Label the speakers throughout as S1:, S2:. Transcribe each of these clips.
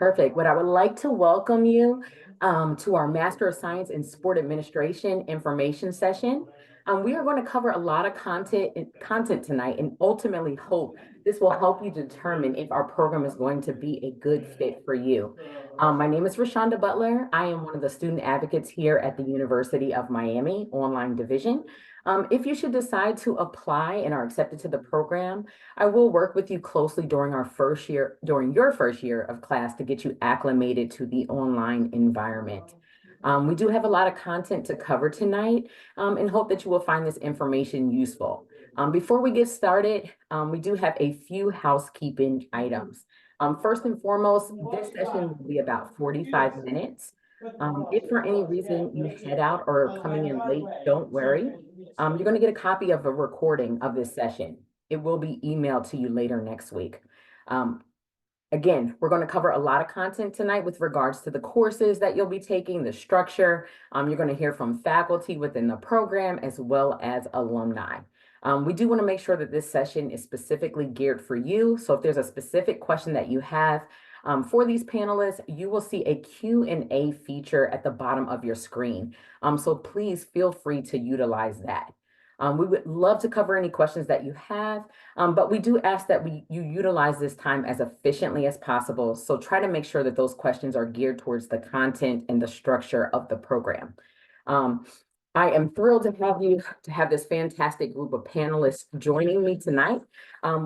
S1: Perfect. What I would like to welcome you to our Master of Science in Sport Administration information session. We are going to cover a lot of content tonight and ultimately hope this will help you determine if our program is going to be a good fit for you. My name is Rashonda Butler. I am one of the student advocates here at the University of Miami Online Division. If you should decide to apply and are accepted to the program, I will work with you closely during your first year of class to get you acclimated to the online environment. We do have a lot of content to cover tonight and hope that you will find this information useful. Before we get started, we do have a few housekeeping items. First and foremost, this session will be about 45 minutes. If for any reason you head out or are coming in late, don't worry. You're going to get a copy of a recording of this session. It will be emailed to you later next week. Um, Again, we're going to cover a lot of content tonight with regards to the courses that you'll be taking, the structure. You're going to hear from faculty within the program as well as alumni. We do want to make sure that this session is specifically geared for you. So if there's a specific question that you have for these panelists, you will see a Q&A feature at the bottom of your screen. So please feel free to utilize that. We would love to cover any questions that you have, but we do ask that you utilize this time as efficiently as possible. So try to make sure that those questions are geared towards the content and the structure of the program. I am thrilled to have this fantastic group of panelists joining me tonight.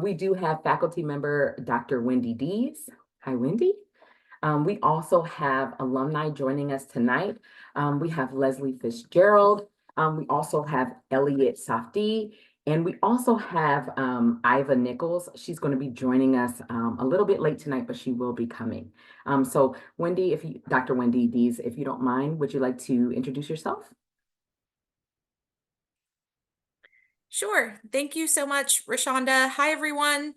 S1: We do have faculty member Dr. Wendy Dees. Hi, Wendy. We also have alumni joining us tonight. We have Leslie Fitzgerald. We also have Elliot Safdie, and we also have Iva Nichols. She's going to be joining us a little bit late tonight, but she will be coming. So Wendy, Dr. Wendy Dees, if you don't mind, would you like to introduce yourself?
S2: Sure. Thank you so much, Rashonda. Hi, everyone.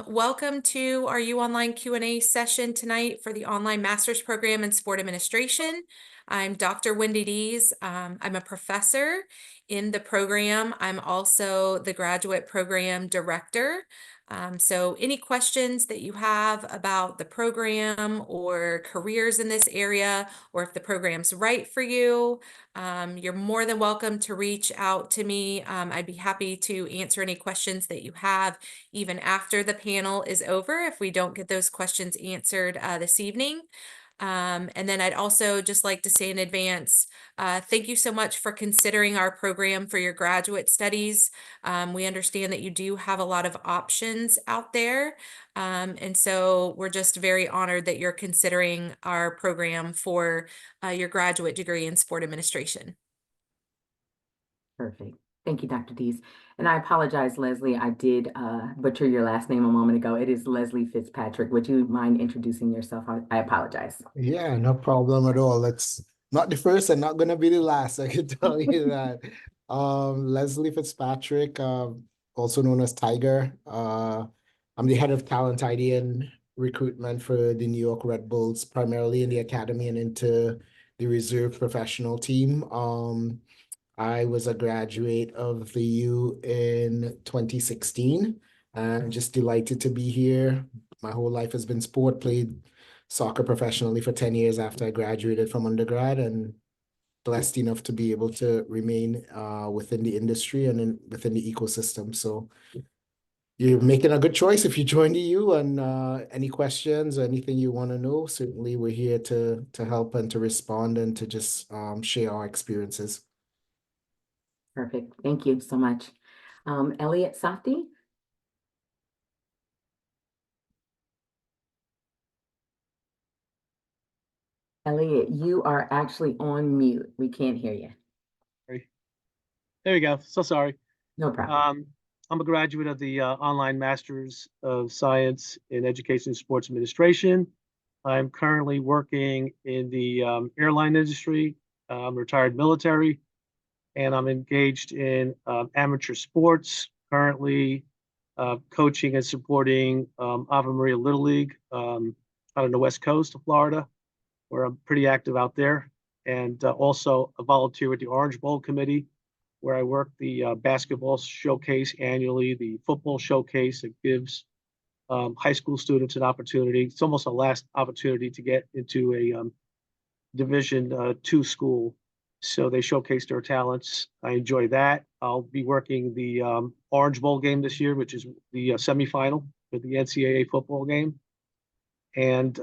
S2: Welcome to our UOnline Q&A session tonight for the Online Master's Program in Sport Administration. I'm Dr. Wendy Dees. I'm a professor in the program. I'm also the graduate program director. So any questions that you have about the program or careers in this area, or if the program's right for you, you're more than welcome to reach out to me. I'd be happy to answer any questions that you have even after the panel is over if we don't get those questions answered this evening. And then I'd also just like to say in advance, thank you so much for considering our program for your graduate studies. We understand that you do have a lot of options out there. And so we're just very honored that you're considering our program for your graduate degree in sport administration.
S1: Perfect. Thank you, Dr. Dees. And I apologize, Leslie. I did butcher your last name a moment ago. It is Leslie Fitzpatrick. Would you mind introducing yourself? I apologize.
S3: Yeah, no problem at all. It's not the first and not gonna be the last, I can tell you that. Leslie Fitzpatrick, also known as Tiger. I'm the head of talent ID and recruitment for the New York Red Bulls, primarily in the academy and into the reserve professional team. I was a graduate of the U in 2016. I'm just delighted to be here. My whole life has been sport, played soccer professionally for 10 years after I graduated from undergrad, and blessed enough to be able to remain within the industry and within the ecosystem. So you're making a good choice if you join the U, and any questions or anything you want to know, certainly we're here to help and to respond and to just share our experiences.
S1: Perfect. Thank you so much. Elliot Safdie. Elliot, you are actually on mute. We can't hear you.
S4: There we go. So sorry.
S1: No problem.
S4: I'm a graduate of the Online Masters of Science in Education and Sports Administration. I'm currently working in the airline industry. I'm retired military, and I'm engaged in amateur sports, currently coaching and supporting Ave Maria Little League out on the West Coast of Florida, where I'm pretty active out there, and also a volunteer with the Orange Bowl Committee, where I work the basketball showcase annually, the football showcase that gives high school students an opportunity. It's almost a last opportunity to get into a Division II school. So they showcase their talents. I enjoy that. I'll be working the Orange Bowl game this year, which is the semifinal for the NCAA football game. And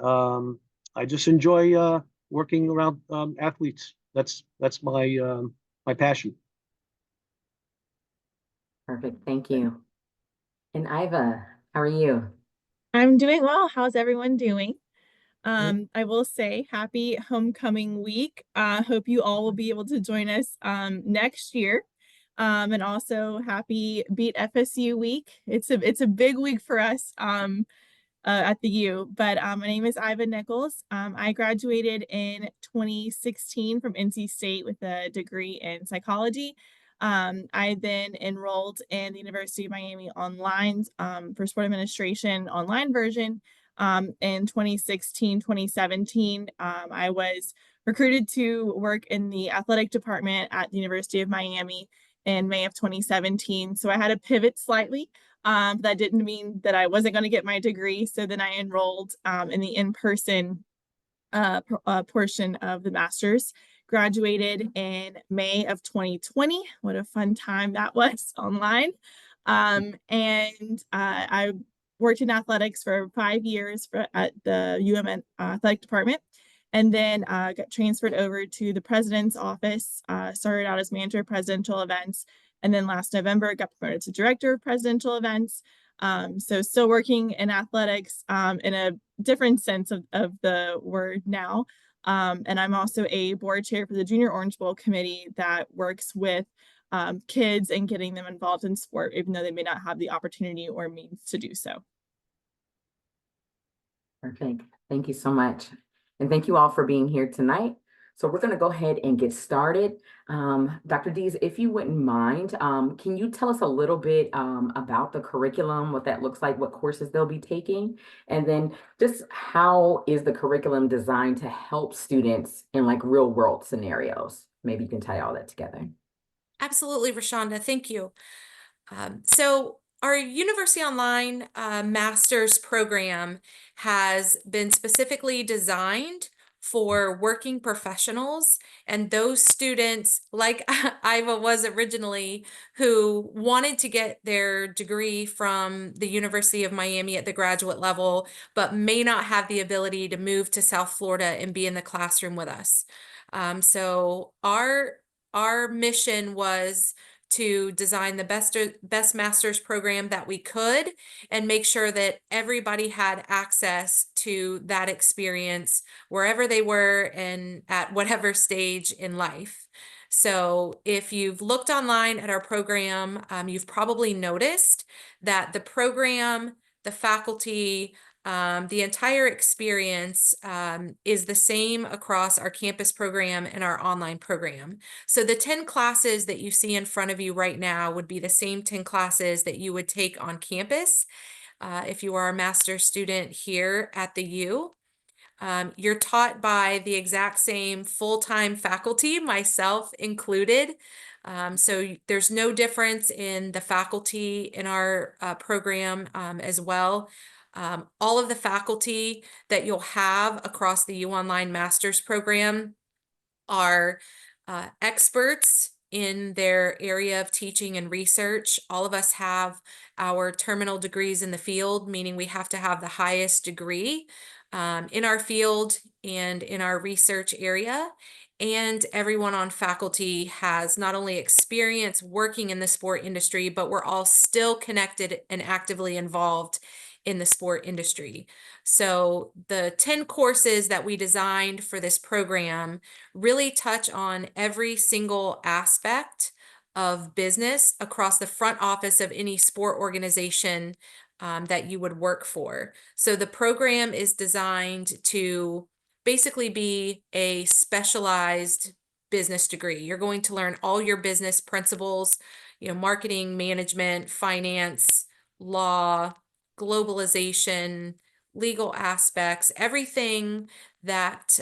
S4: I just enjoy working around athletes. That's my my passion.
S1: Perfect. Thank you. And Iva, how are you?
S5: I'm doing well. How's everyone doing? I will say happy homecoming week. Hope you all will be able to join us next year. And also happy Beat FSU week. It's a big week for us at the U. But my name is Iva Nichols. I graduated in 2016 from NC State with a degree in psychology. I then enrolled in the University of Miami online for sport administration online version. In 2016, 2017, I was recruited to work in the athletic department at the University of Miami in May of 2017. So I had to pivot slightly. That didn't mean that I wasn't going to get my degree. So then I enrolled in the in-person portion of the master's. Graduated in May of 2020. What a fun time that was online. And I worked in athletics for 5 years at the UM athletic department. And then got transferred over to the president's office, started out as manager of presidential events. And then last November, got promoted to director of presidential events. So still working in athletics in a different sense of the word now. And I'm also a board chair for the Junior Orange Bowl committee that works with kids and getting them involved in sport, even though they may not have the opportunity or means to do so.
S1: Perfect. Thank you so much. And thank you all for being here tonight. So we're going to go ahead and get started. Dr. Dees, if you wouldn't mind, can you tell us a little bit about the curriculum, what that looks like, what courses they'll be taking, and then just how is the curriculum designed to help students in like real world scenarios? Maybe you can tie all that together.
S2: Absolutely, Rashonda. Thank you. So our University Online Master's program has been specifically designed for working professionals and those students like Iva was originally, who wanted to get their degree from the University of Miami at the graduate level, but may not have the ability to move to South Florida and be in the classroom with us. So our mission was to design the best master's program that we could and make sure that everybody had access to that experience wherever they were and at whatever stage in life. So if you've looked online at our program, you've probably noticed that the program, the faculty, the entire experience is the same across our campus program and our online program. So the 10 classes that you see in front of you right now would be the same 10 classes that you would take on campus if you are a master's student here at the U. You're taught by the exact same full-time faculty, myself included. So there's no difference in the faculty in our program as well. All of the faculty that you'll have across the UOnline Master's program are experts in their area of teaching and research. All of us have our terminal degrees in the field, meaning we have to have the highest degree in our field and in our research area. And everyone on faculty has not only experience working in the sport industry, but we're all still connected and actively involved in the sport industry. So the 10 courses that we designed for this program really touch on every single aspect of business across the front office of any sport organization that you would work for. So the program is designed to basically be a specialized business degree. You're going to learn all your business principles, marketing, management, finance, law, globalization, legal aspects, everything that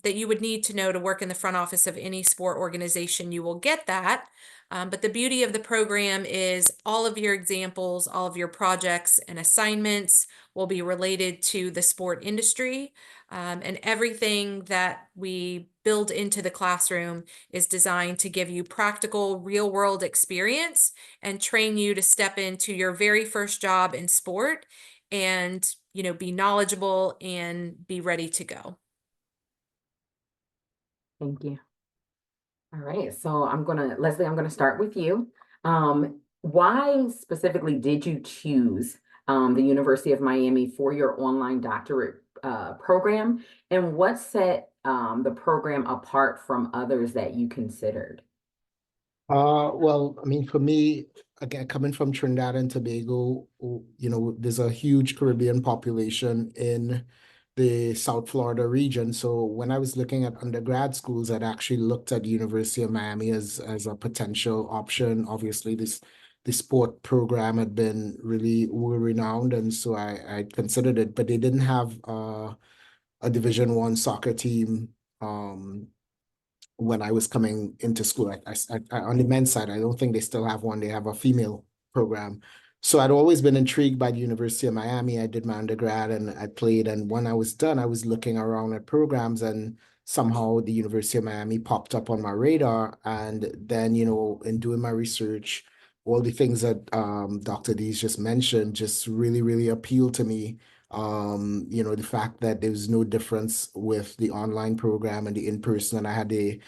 S2: that you would need to know to work in the front office of any sport organization. You will get that, But the beauty of the program is all of your examples, all of your projects and assignments will be related to the sport industry. And everything that we build into the classroom is designed to give you practical real world experience and train you to step into your very first job in sport and, be knowledgeable and be ready to go.
S1: Thank you. All right, so Leslie, I'm gonna start with you. Why specifically did you choose the University of Miami for your online doctorate program, and what set the program apart from others that you considered?
S3: Well, I mean, for me, again, coming from Trinidad and Tobago, there's a huge Caribbean population in the South Florida region. So when I was looking at undergrad schools, I'd actually looked at the University of Miami as a potential option. Obviously, the sport program had been really world-renowned, and so I considered it, but they didn't have a Division I soccer team. When I was coming into school. On the men's side, I don't think they still have one. They have a female program. So I'd always been intrigued by the University of Miami. I did my undergrad and I played. And when I was done, I was looking around at programs and somehow the University of Miami popped up on my radar. And then, in doing my research, all the things that Dr. Dees just mentioned just really, really appealed to me. The fact that there was no difference with the online program and the in-person, and I had the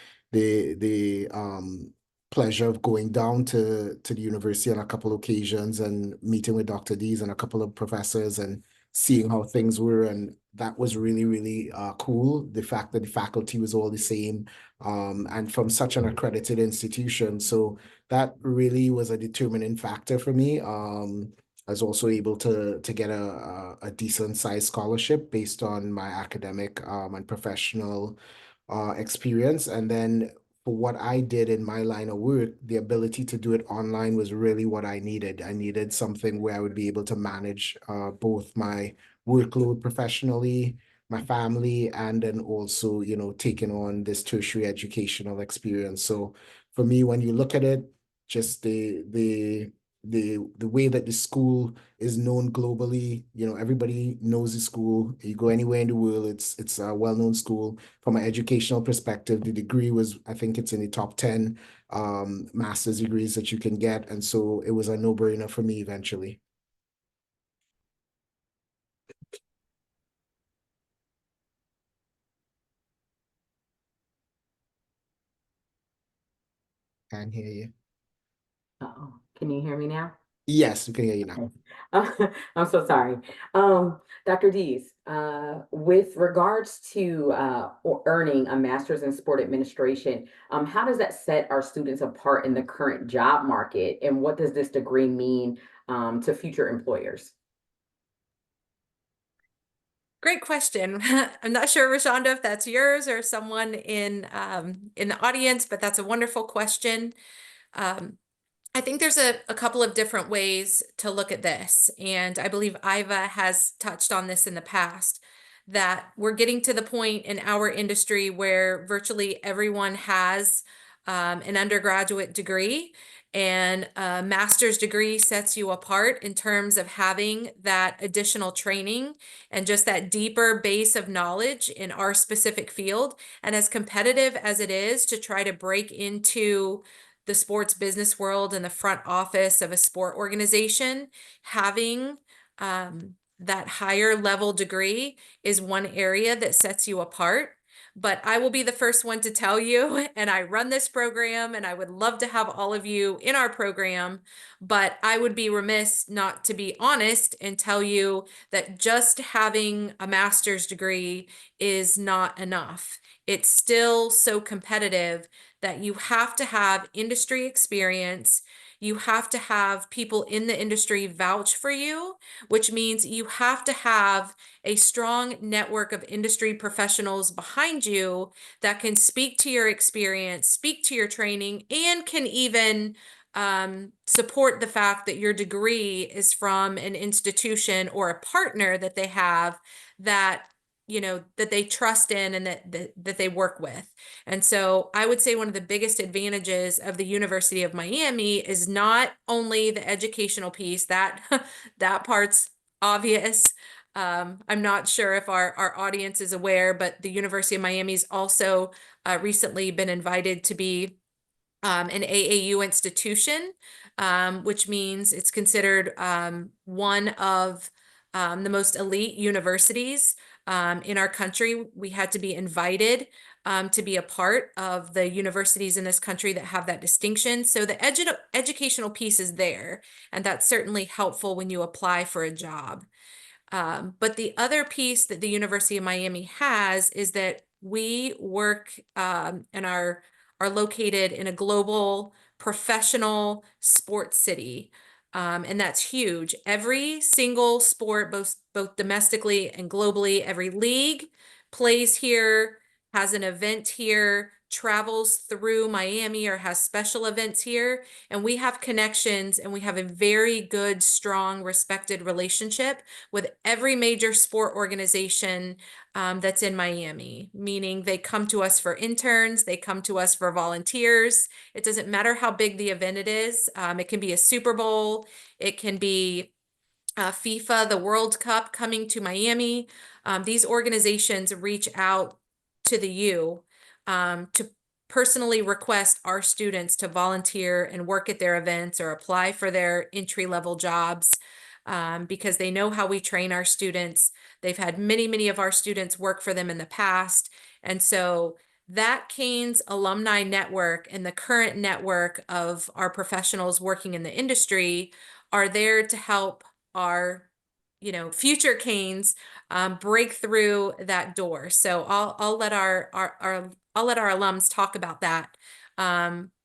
S3: pleasure of going down to the university on a couple of occasions and meeting with Dr. Dees and a couple of professors and seeing how things were, and that was really, really cool. The fact that the faculty was all the same, and from such an accredited institution. So that really was a determining factor for me. I was also able to get a decent sized scholarship based on my academic and professional experience. And then for what I did in my line of work, the ability to do it online was really what I needed. I needed something where I would be able to manage both my workload professionally, my family, and then also, taking on this tertiary educational experience. So for me, when you look at it, just the way that the school is known globally, everybody knows the school. You go anywhere in the world, it's a well-known school. From an educational perspective, the degree was, I think it's in the top 10 master's degrees that you can get. And so it was a no-brainer for me eventually. Can't hear you.
S1: Uh-oh, can you hear me now?
S3: Yes, we can hear you now.
S1: I'm so sorry. Dr. Dees, with regards to earning a master's in sport administration, how does that set our students apart in the current job market? And what does this degree mean to future employers?
S2: Great question. I'm not sure, Rashonda, if that's yours or someone in the audience, but that's a wonderful question. I think there's a couple of different ways to look at this, and I believe Iva has touched on this in the past, that we're getting to the point in our industry where virtually everyone has an undergraduate degree, and a master's degree sets you apart in terms of having that additional training and just that deeper base of knowledge in our specific field. And as competitive as it is to try to break into the sports business world and the front office of a sport organization, having that higher level degree is one area that sets you apart. But I will be the first one to tell you, and I run this program, and I would love to have all of you in our program, but I would be remiss not to be honest and tell you that just having a master's degree is not enough. It's still so competitive that you have to have industry experience. You have to have people in the industry vouch for you, which means you have to have a strong network of industry professionals behind you that can speak to your experience, speak to your training, and can even support the fact that your degree is from an institution or a partner that they have that that they trust in and that they work with. And so I would say one of the biggest advantages of the University of Miami is not only the educational piece, that that part's obvious. I'm not sure if our audience is aware, but the University of Miami's also recently been invited to be an AAU institution, which means it's considered one of the most elite universities in our country. We had to be invited to be a part of the universities in this country that have that distinction. So the educational piece is there, and that's certainly helpful when you apply for a job. But the other piece that the University of Miami has is that we work and are located in a global professional sports city. And that's huge. Every single sport, both domestically and globally, every league plays here, has an event here, travels through Miami or has special events here. And we have connections, and we have a very good, strong, respected relationship with every major sport organization that's in Miami, meaning they come to us for interns, they come to us for volunteers. It doesn't matter how big the event it is. It can be a Super Bowl, it can be FIFA, the World Cup coming to Miami. These organizations reach out to the U to personally request our students to volunteer and work at their events or apply for their entry-level jobs because they know how we train our students. They've had many of our students work for them in the past. And so that Canes alumni network and the current network of our professionals working in the industry are there to help our future Canes break through that door. So I'll let I'll let our alums talk about that.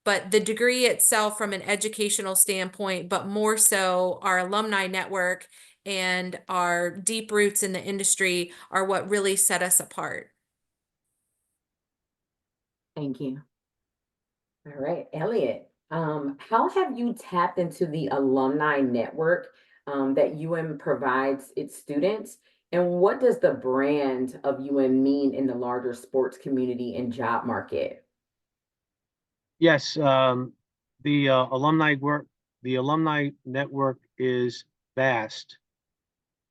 S2: But the degree itself from an educational standpoint, but more so our alumni network and our deep roots in the industry are what really set us apart.
S1: Thank you. All right, Elliot, how have you tapped into the alumni network that UM provides its students? And what does the brand of UM mean in the larger sports community and job market?
S4: Yes, the the alumni network is vast,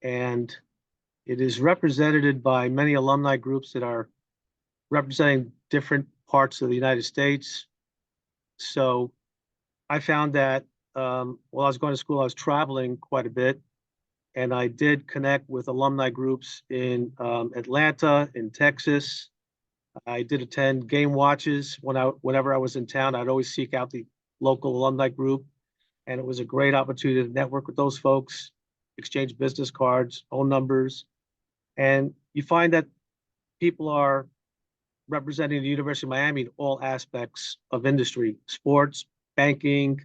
S4: and it is represented by many alumni groups that are representing different parts of the United States. So I found that while I was going to school, I was traveling quite a bit, and I did connect with alumni groups in Atlanta, in Texas. I did attend game watches whenever I was in town. I'd always seek out the local alumni group, and it was a great opportunity to network with those folks, exchange business cards, phone numbers, and you find that people are representing the University of Miami in all aspects of industry, sports, banking,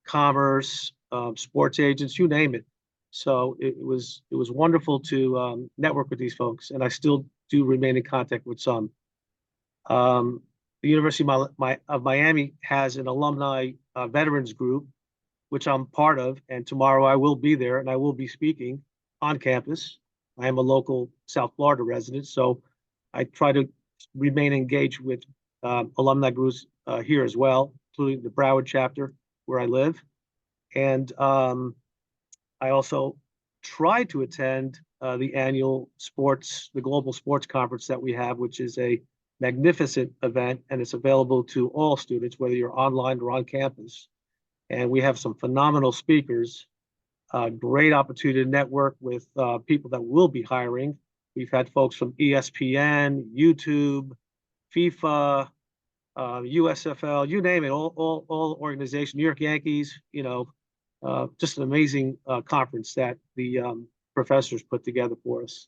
S4: commerce, sports agents, you name it. So it was wonderful to network with these folks, and I still do remain in contact with some. The University of Miami has an alumni veterans group, which I'm part of, and tomorrow I will be there and I will be speaking on campus. I am a local South Florida resident, so I try to remain engaged with alumni groups here as well, including the Broward chapter where I live. And I also try to attend the annual the global sports conference that we have, which is a magnificent event, and it's available to all students, whether you're online or on campus. And we have some phenomenal speakers, great opportunity to network with people that will be hiring. We've had folks from ESPN, YouTube, FIFA, USFL, you name it, all organizations, New York Yankees, just an amazing conference that the professors put together for us.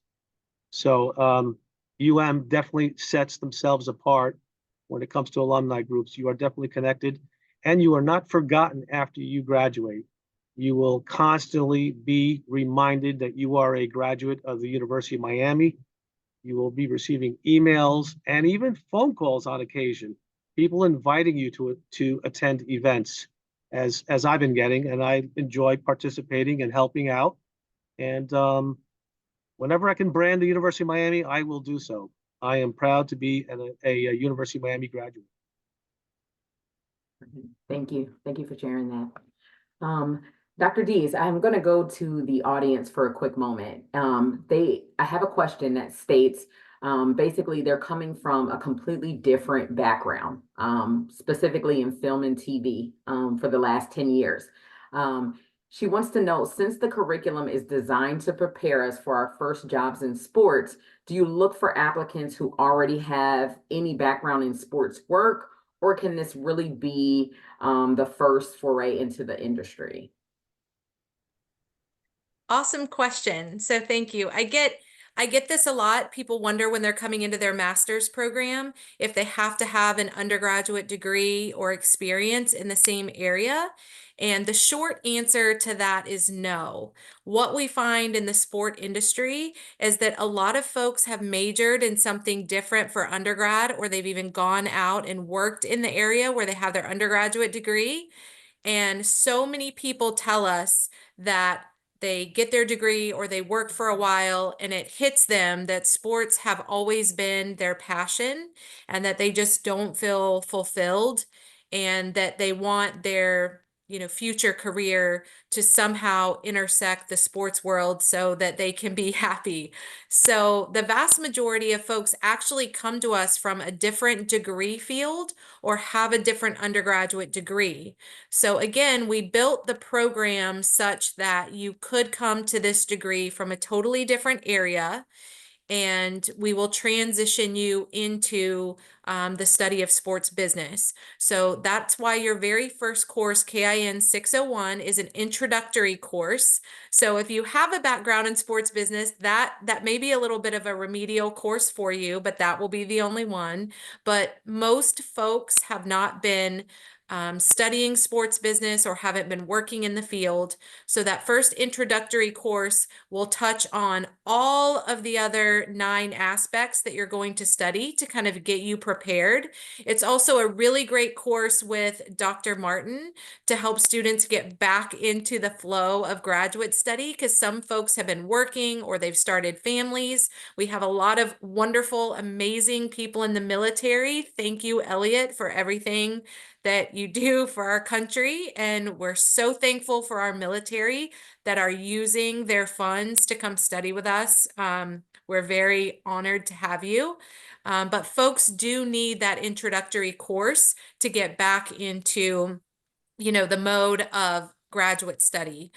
S4: So UM definitely sets themselves apart when it comes to alumni groups. You are definitely connected, and you are not forgotten after you graduate. You will constantly be reminded that you are a graduate of the University of Miami. You will be receiving emails and even phone calls on occasion, people inviting you to attend events, as I've been getting, and I enjoy participating and helping out. And whenever I can brand the University of Miami, I will do so. I am proud to be a University of Miami graduate.
S1: Thank you. Thank you for sharing that. Dr. Dees, I'm going to go to the audience for a quick moment. I have a question that states, basically they're coming from a completely different background, specifically in film and TV, for the last 10 years. She wants to know, since the curriculum is designed to prepare us for our first jobs in sports, do you look for applicants who already have any background in sports work, or can this really be the first foray into the industry?
S2: Awesome question. So thank you. I get this a lot. People wonder when they're coming into their master's program if they have to have an undergraduate degree or experience in the same area. And the short answer to that is no. What we find in the sport industry is that a lot of folks have majored in something different for undergrad, or they've even gone out and worked in the area where they have their undergraduate degree. And so many people tell us that they get their degree or they work for a while and it hits them that sports have always been their passion and that they just don't feel fulfilled, and that they want their future career to somehow intersect the sports world so that they can be happy. So the vast majority of folks actually come to us from a different degree field or have a different undergraduate degree. So again, we built the program such that you could come to this degree from a totally different area, and we will transition you into the study of sports business. So that's why your very first course, KIN 601, is an introductory course. So if you have a background in sports business, that may be a little bit of a remedial course for you, but that will be the only one. But most folks have not been studying sports business or haven't been working in the field. So that first introductory course will touch on all of the other 9 aspects that you're going to study to kind of get you prepared. It's also a really great course with Dr. Martin to help students get back into the flow of graduate study, because some folks have been working or they've started families. We have a lot of wonderful, amazing people in the military. Thank you, Elliot, for everything that you do for our country. And we're so thankful for our military that are using their funds to come study with us. We're very honored to have you. But folks do need that introductory course to get back into, the mode of graduate study.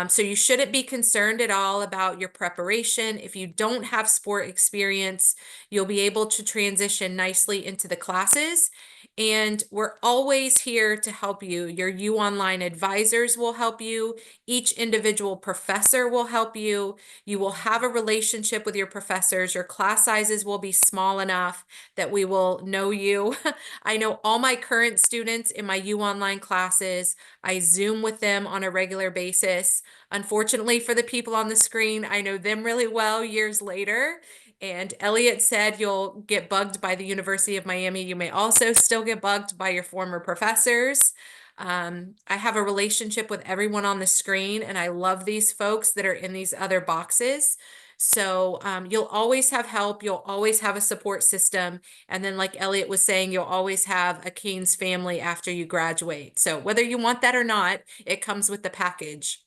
S2: So you shouldn't be concerned at all about your preparation. If you don't have sport experience, you'll be able to transition nicely into the classes. And we're always here to help you. Your UOnline advisors will help you. Each individual professor will help you. You will have a relationship with your professors. Your class sizes will be small enough that we will know you. I know all my current students in my UOnline classes. I Zoom with them on a regular basis. Unfortunately for the people on the screen, I know them really well years later. And Elliot said you'll get bugged by the University of Miami. You may also still get bugged by your former professors. I have a relationship with everyone on the screen, and I love these folks that are in these other boxes. So you'll always have help. You'll always have a support system. And then, like Elliot was saying, you'll always have a Canes family after you graduate. So whether you want that or not, it comes with the package.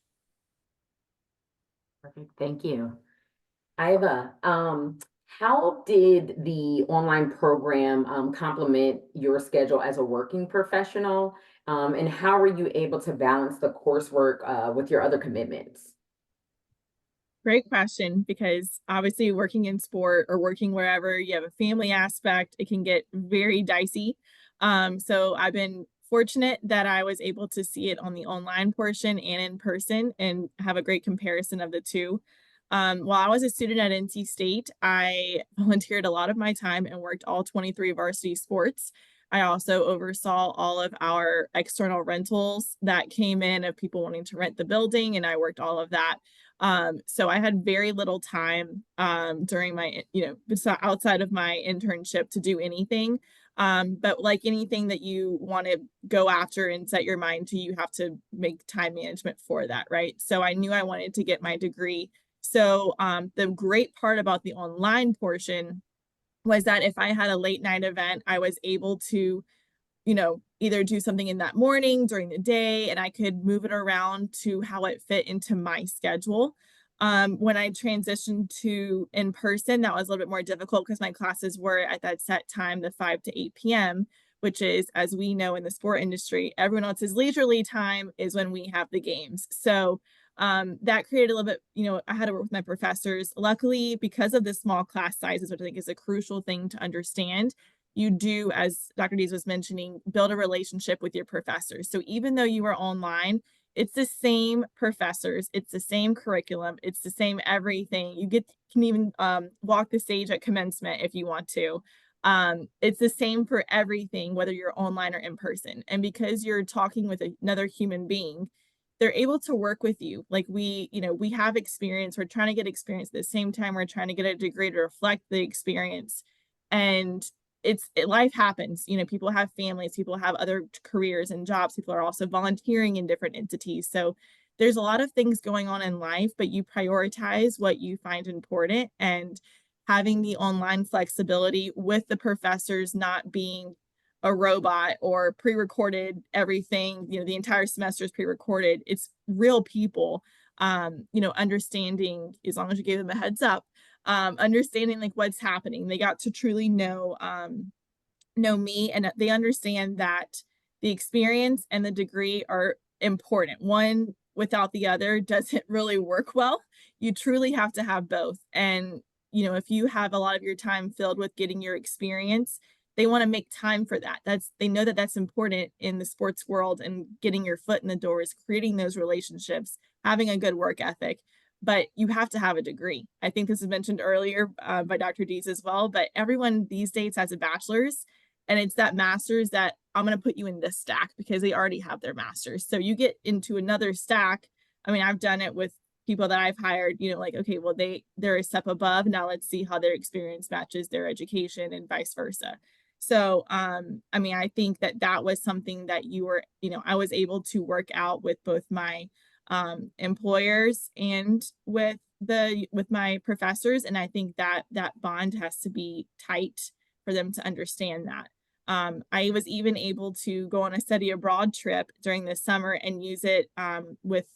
S1: Perfect. Thank you. Iva, how did the online program complement your schedule as a working professional? And how were you able to balance the coursework with your other commitments?
S5: Great question, because obviously working in sport or working wherever you have a family aspect, it can get very dicey. So I've been fortunate that I was able to see it on the online portion and in person and have a great comparison of the two. While I was a student at NC State, I volunteered a lot of my time and worked all 23 varsity sports. I also oversaw all of our external rentals that came in of people wanting to rent the building, and I worked all of that. So I had very little time during my, outside of my internship to do anything. But like anything that you want to go after and set your mind to, you have to make time management for that, right? So I knew I wanted to get my degree So the great part about the online portion was that if I had a late night event, I was able to, either do something in that morning during the day, and I could move it around to how it fit into my schedule. When I transitioned to in person, that was a little bit more difficult because my classes were at that set time, the 5 to 8 p.m., which is, as we know in the sport industry, everyone else's leisurely time is when we have the games. So that created a little bit, I had to work with my professors. Luckily, because of the small class sizes, which I think is a crucial thing to understand, you do, as Dr. Dees was mentioning, build a relationship with your professors. So even though you are online, it's the same professors, it's the same curriculum, it's the same everything. You can even walk the stage at commencement if you want to. It's the same for everything, whether you're online or in person. And because you're talking with another human being, they're able to work with you. Like we have experience, we're trying to get experience at the same time we're trying to get a degree to reflect the experience. And life happens, people have families, people have other careers and jobs, people are also volunteering in different entities. So there's a lot of things going on in life, but you prioritize what you find important. And having the online flexibility with the professors not being a robot or pre-recorded everything, the entire semester is pre-recorded, it's real people, understanding, as long as you gave them a heads up, understanding like what's happening. They got to truly know me, and they understand that the experience and the degree are important. One without the other doesn't really work well. You truly have to have both. And if you have a lot of your time filled with getting your experience, they want to make time for that. They know that that's important in the sports world, and getting your foot in the door is creating those relationships, having a good work ethic. But you have to have a degree. I think this was mentioned earlier by Dr. Dees as well, but everyone these days has a bachelor's, and it's that master's that I'm going to put you in this stack because they already have their master's. So you get into another stack. I mean, I've done it with people that I've hired, like, okay, well, they're a step above. Now let's see how their experience matches their education and vice versa. So, I mean, I think that was something that I was able to work out with both my employers and with my professors. And I think that bond has to be tight for them to understand that. I was even able to go on a study abroad trip during the summer and use it with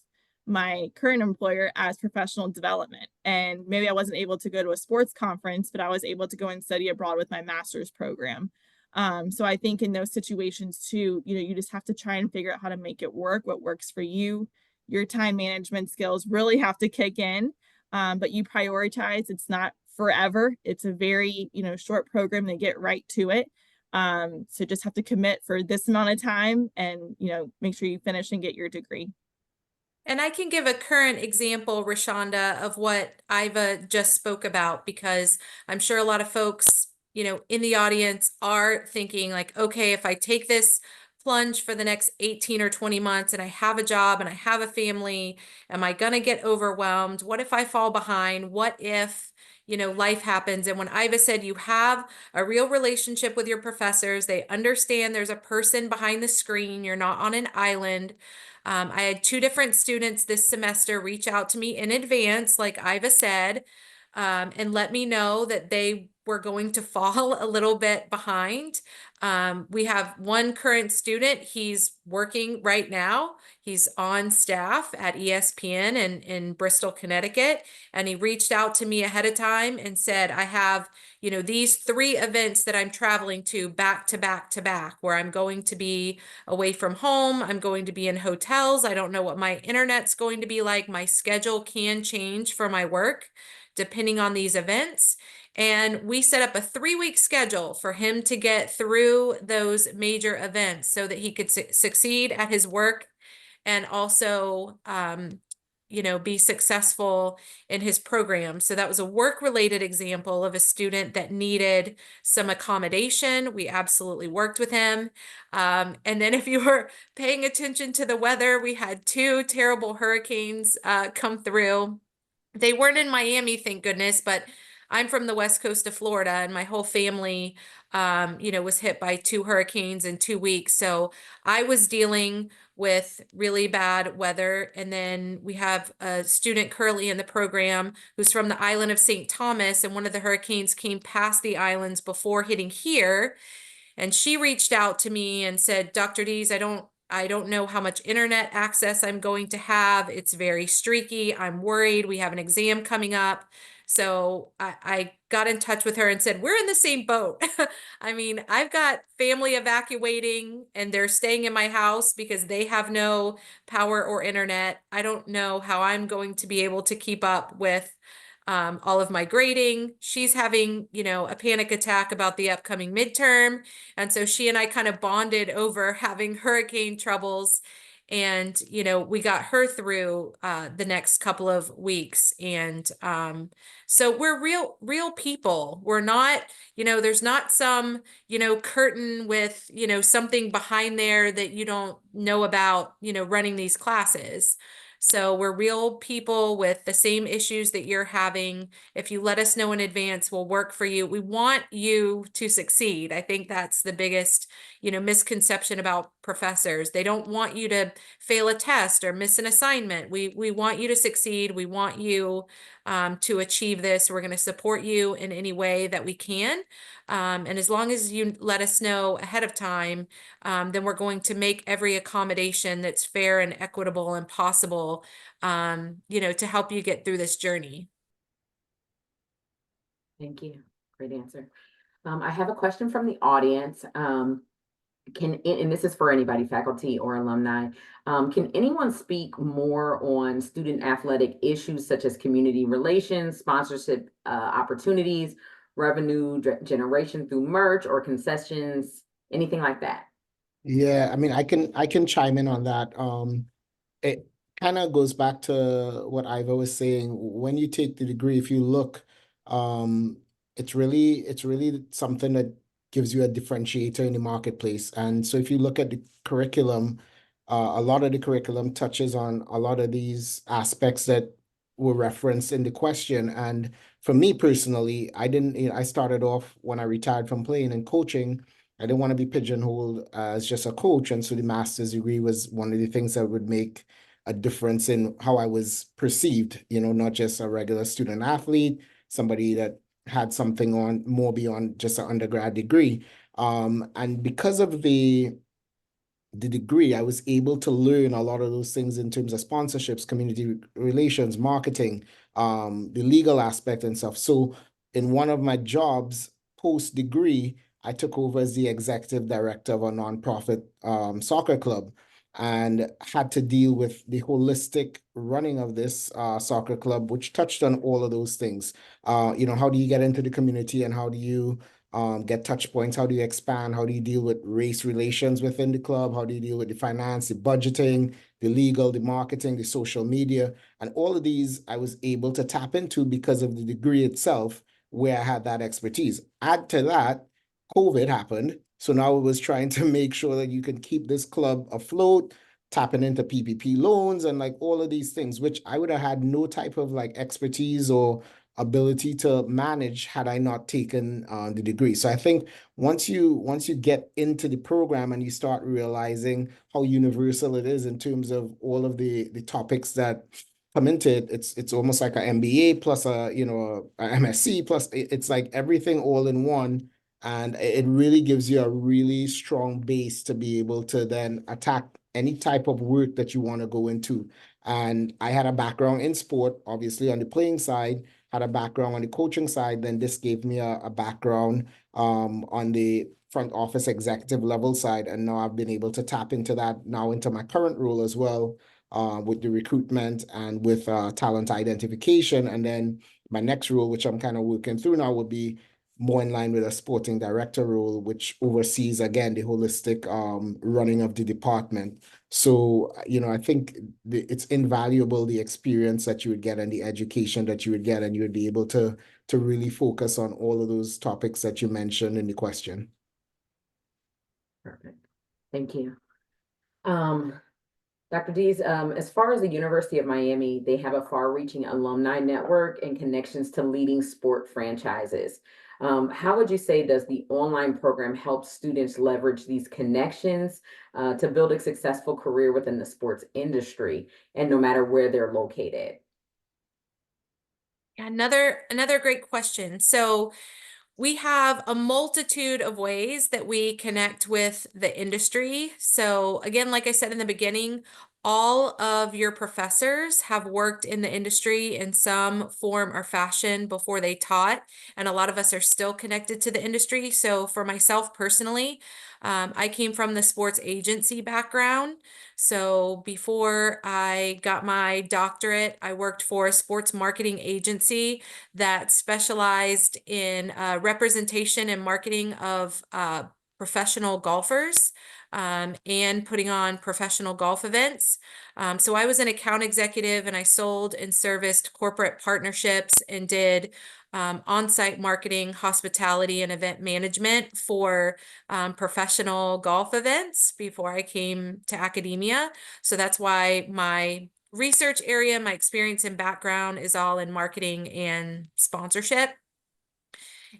S5: my current employer as professional development. And maybe I wasn't able to go to a sports conference, but I was able to go and study abroad with my master's program. So I think in those situations too, you just have to try and figure out how to make it work, what works for you. Your time management skills really have to kick in, but you prioritize. It's not forever. It's a very, short program to get right to it. So just have to commit for this amount of time and, make sure you finish and get your degree.
S2: And I can give a current example, Rashonda, of what Iva just spoke about, because I'm sure a lot of folks, in the audience are thinking like, okay, if I take this plunge for the next 18 or 20 months and I have a job and I have a family, am I going to get overwhelmed? What if I fall behind? What if, life happens? And when Iva said you have a real relationship with your professors, they understand there's a person behind the screen, you're not on an island. I had 2 different students this semester reach out to me in advance, like Iva said, and let me know that they were going to fall a little bit behind. We have one current student, he's working right now. He's on staff at ESPN in Bristol, Connecticut, and he reached out to me ahead of time and said, I have, these 3 events that I'm traveling to back to back to back, where I'm going to be away from home. I'm going to be in hotels. I don't know what my internet's going to be like. My schedule can change for my work depending on these events. And we set up a 3-week schedule for him to get through those major events so that he could succeed at his work and also, be successful in his program. So that was a work-related example of a student that needed some accommodation. We absolutely worked with him. And then if you were paying attention to the weather, we had 2 terrible hurricanes come through. They weren't in Miami, thank goodness, but I'm from the west coast of Florida, and my whole family, was hit by 2 hurricanes in 2 weeks. So I was dealing with really bad weather. And then we have a student currently in the program who's from the island of St. Thomas, and one of the hurricanes came past the islands before hitting here. And she reached out to me and said, Dr. Dees, I don't know how much internet access I'm going to have. It's very streaky. I'm worried. We have an exam coming up. So I got in touch with her and said, we're in the same boat. I mean, I've got family evacuating and they're staying in my house because they have no power or internet. I don't know how I'm going to be able to keep up with all of my grading. She's having, a panic attack about the upcoming midterm. And so she and I kind of bonded over having hurricane troubles. And, we got her through the next couple of weeks. And so we're real people. We're not, there's not some, curtain with, something behind there that you don't know about, running these classes. So we're real people with the same issues that you're having. If you let us know in advance, we'll work for you. We want you to succeed. I think that's the biggest, misconception about professors. They don't want you to fail a test or miss an assignment. We want you to succeed. We want you to achieve this. We're going to support you in any way that we can. And as long as you let us know ahead of time, then we're going to make every accommodation that's fair and equitable and possible, to help you get through this journey.
S1: Thank you. Great answer. I have a question from the audience. And this is for anybody, faculty or alumni, can anyone speak more on student athletic issues such as community relations, sponsorship opportunities, revenue generation through merch or concessions, anything like that?
S3: Yeah, I mean, I can chime in on that. It kind of goes back to what Iva was saying. When you take the degree, if you look, it's really something that gives you a differentiator in the marketplace. And so if you look at the curriculum, a lot of the curriculum touches on a lot of these aspects that were referenced in the question. And for me personally, I started off when I retired from playing and coaching. I didn't want to be pigeonholed as just a coach. And so the master's degree was one of the things that would make a difference in how I was perceived, not just a regular student athlete, somebody that had something on more beyond just an undergrad degree. And because of the degree, I was able to learn a lot of those things in terms of sponsorships, community relations, marketing, the legal aspect and stuff. So in one of my jobs post-degree, I took over as the executive director of a nonprofit soccer club and had to deal with the holistic running of this soccer club, which touched on all of those things. How do you get into the community and how do you get touch points? How do you expand? How do you deal with race relations within the club? How do you deal with the finance, the budgeting, the legal, the marketing, the social media? And all of these I was able to tap into because of the degree itself, where I had that expertise. Add to that, COVID happened. So now it was trying to make sure that you can keep this club afloat, tapping into PPP loans and like all of these things, which I would have had no type of like expertise or ability to manage had I not taken the degree. So I think once you get into the program and you start realizing how universal it is in terms of all of the topics that come into it, it's almost like an MBA plus a MSc plus it's like everything all in one. And it really gives you a really strong base to be able to then attack any type of work that you want to go into. And I had a background in sport, obviously on the playing side, had a background on the coaching side. Then this gave me a background on the front office executive level side. And now I've been able to tap into that now into my current role as well, with the recruitment and with talent identification. And then my next role, which I'm kind of working through now, would be more in line with a sporting director role, which oversees, again, the holistic running of the department. So, I think it's invaluable, the experience that you would get and the education that you would get, and you would be able to really focus on all of those topics that you mentioned in the question.
S1: Perfect. Thank you. Dr. Dees, as far as the University of Miami, they have a far-reaching alumni network and connections to leading sport franchises. How would you say does the online program help students leverage these connections to build a successful career within the sports industry, and no matter where they're located?
S2: Another great question. So we have a multitude of ways that we connect with the industry. So again, like I said in the beginning, all of your professors have worked in the industry in some form or fashion before they taught, and a lot of us are still connected to the industry. So for myself personally, I came from the sports agency background. So before I got my doctorate, I worked for a sports marketing agency that specialized in representation and marketing of professional golfers and putting on professional golf events. So I was an account executive, and I sold and serviced corporate partnerships and did on-site marketing, hospitality, and event management for professional golf events before I came to academia. So that's why my research area, my experience and background is all in marketing and sponsorship.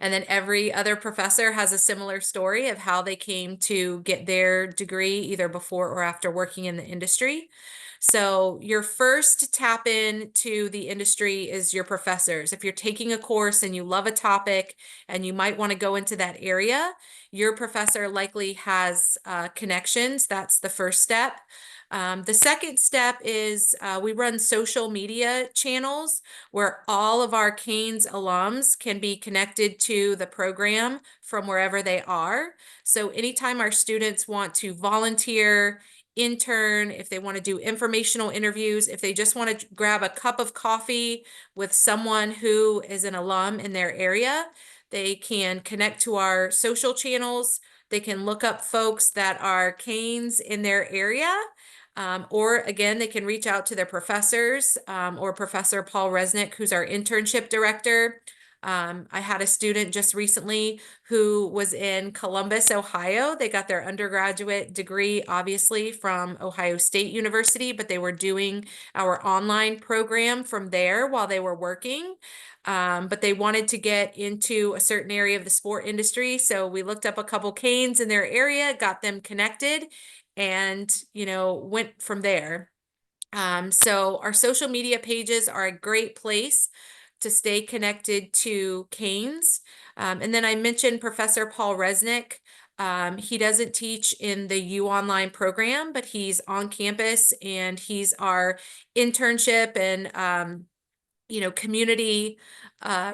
S2: And then every other professor has a similar story of how they came to get their degree either before or after working in the industry. So your first tap in to the industry is your professors. If you're taking a course and you love a topic and you might want to go into that area, your professor likely has connections. That's the first step. The second step is we run social media channels where all of our Canes alums can be connected to the program from wherever they are. So anytime our students want to volunteer, intern, if they want to do informational interviews, if they just want to grab a cup of coffee with someone who is an alum in their area, they can connect to our social channels. They can look up folks that are Canes in their area. Or again, they can reach out to their professors or Professor Paul Resnick, who's our internship director. I had a student just recently who was in Columbus, Ohio. They got their undergraduate degree, obviously, from Ohio State University, but they were doing our online program from there while they were working. But they wanted to get into a certain area of the sport industry. So we looked up a couple Canes in their area, got them connected, and, went from there. So our social media pages are a great place to stay connected to Canes. And then I mentioned Professor Paul Resnick. He doesn't teach in the UOnline program, but he's on campus and he's our internship and community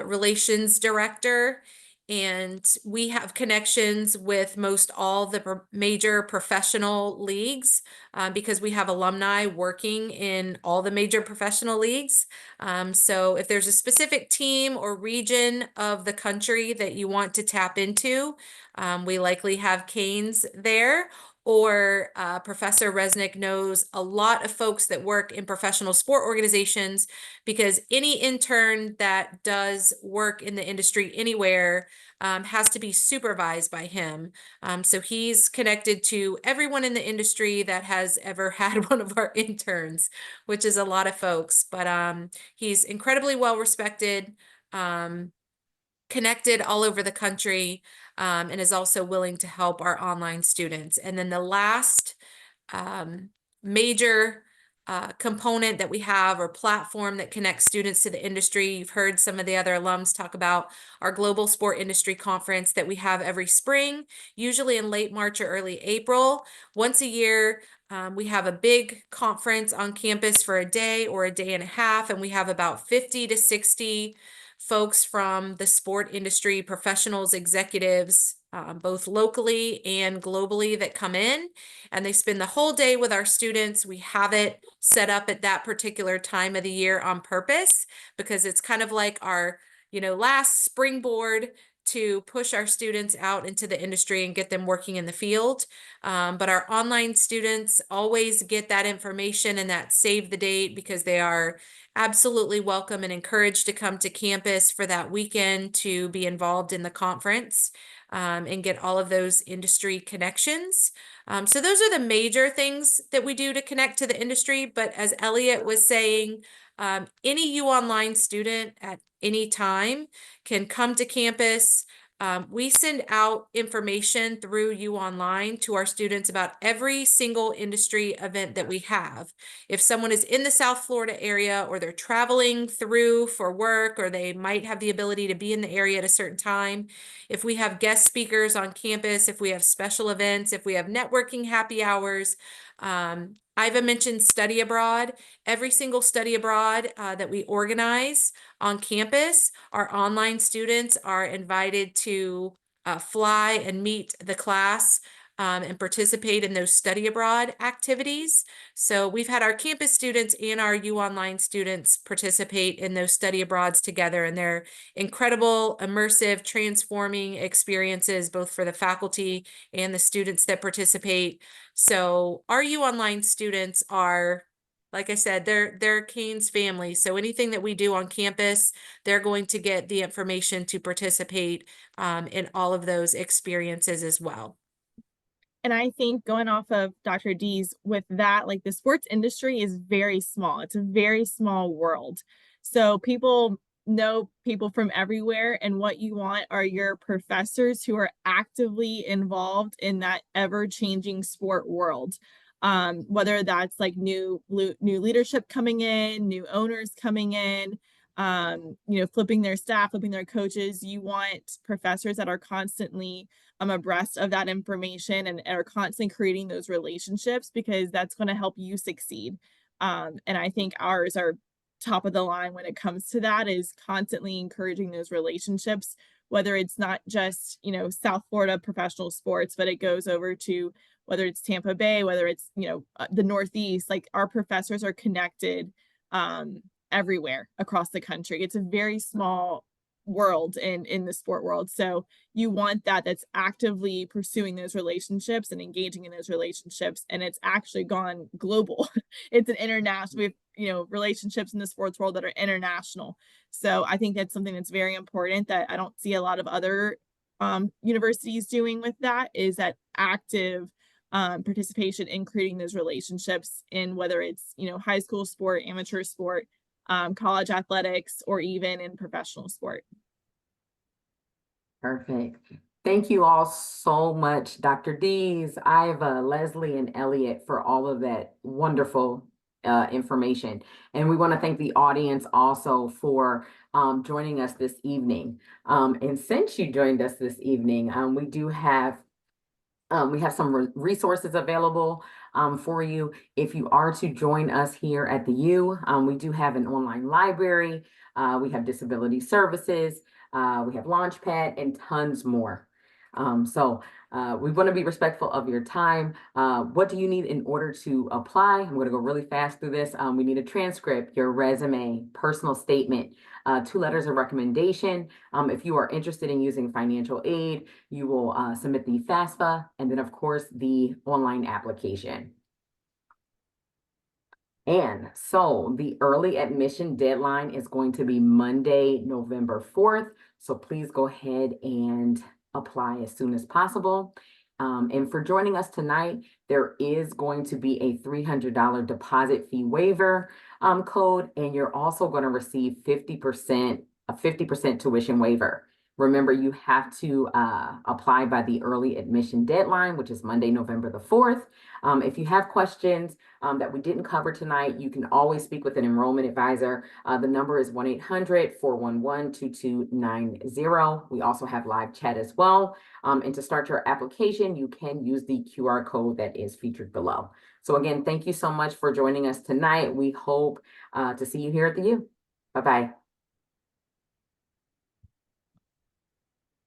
S2: relations director. And we have connections with most all the major professional leagues because we have alumni working in all the major professional leagues. So if there's a specific team or region of the country that you want to tap into, we likely have Canes there. Or Professor Resnick knows a lot of folks that work in professional sport organizations, because any intern that does work in the industry anywhere has to be supervised by him. So he's connected to everyone in the industry that has ever had one of our interns, which is a lot of folks. But he's incredibly well respected, connected all over the country, and is also willing to help our online students. And then the last major component that we have, or platform that connects students to the industry. You've heard some of the other alums talk about our Global Sport Industry Conference that we have every spring, usually in late March or early April. Once a year, we have a big conference on campus for a day or a day and a half, and we have about 50 to 60 folks from the sport industry, professionals, executives, both locally and globally, that come in, and they spend the whole day with our students. We have it set up at that particular time of the year on purpose because it's kind of like our, last springboard to push our students out into the industry and get them working in the field. But our online students always get that information and that save the date because they are absolutely welcome and encouraged to come to campus for that weekend to be involved in the conference and get all of those industry connections. So those are the major things that we do to connect to the industry. But as Elliot was saying, any UOnline student at any time can come to campus. We send out information through UOnline to our students about every single industry event that we have. If someone is in the South Florida area or they're traveling through for work, or they might have the ability to be in the area at a certain time, if we have guest speakers on campus, if we have special events, if we have networking happy hours, Iva mentioned study abroad. Every single study abroad that we organize on campus, our online students are invited to fly and meet the class and participate in those study abroad activities. So we've had our campus students and our UOnline students participate in those study abroads together, and they're incredible, immersive, transforming experiences, both for the faculty and the students that participate. So our UOnline students are, like I said, they're Kane's family. So anything that we do on campus, they're going to get the information to participate in all of those experiences as well.
S5: And I think going off of Dr. D's with that, like the sports industry is very small. It's a very small world. So people know people from everywhere, and what you want are your professors who are actively involved in that ever-changing sport world. Whether that's like new leadership coming in, new owners coming in, flipping their staff, flipping their coaches. You want professors that are constantly abreast of that information and are constantly creating those relationships, because that's going to help you succeed. And I think ours are top of the line when it comes to that, is constantly encouraging those relationships, whether it's not just, South Florida professional sports, but it goes over to whether it's Tampa Bay, whether it's, the Northeast. Like our professors are connected everywhere across the country. It's a very small world in the sport world. So you want that's actively pursuing those relationships and engaging in those relationships. And it's actually gone global. It's an international, we have, relationships in the sports world that are international. So I think that's something that's very important that I don't see a lot of other universities doing with that, is that active participation in creating those relationships in whether it's, high school sport, amateur sport, college athletics, or even in professional sport.
S1: Perfect. Thank you all so much, Dr. Dees, Iva, Leslie, and Elliot, for all of that wonderful information. And we want to thank the audience also for joining us this evening. And since you joined us this evening, we have some resources available for you. If you are to join us here at the U, we do have an online library. We have disability services. We have Launchpad and tons more. So we want to be respectful of your time. What do you need in order to apply? I'm going to go really fast through this. We need a transcript, your resume, personal statement, 2 letters of recommendation. If you are interested in using financial aid, you will submit the FAFSA, and then of course the online application. And so the early admission deadline is going to be Monday, November 4th. So please go ahead and apply as soon as possible. And for joining us tonight, there is going to be a $300 deposit fee waiver code, and you're also going to receive a 50% tuition waiver. Remember, you have to apply by the early admission deadline, which is Monday, November the 4th. If you have questions that we didn't cover tonight, you can always speak with an enrollment advisor. The number is 1-800-411-2290. We also have live chat as well. And to start your application, you can use the QR code that is featured below. So again, thank you so much for joining us tonight. We hope to see you here at the U. Bye-bye.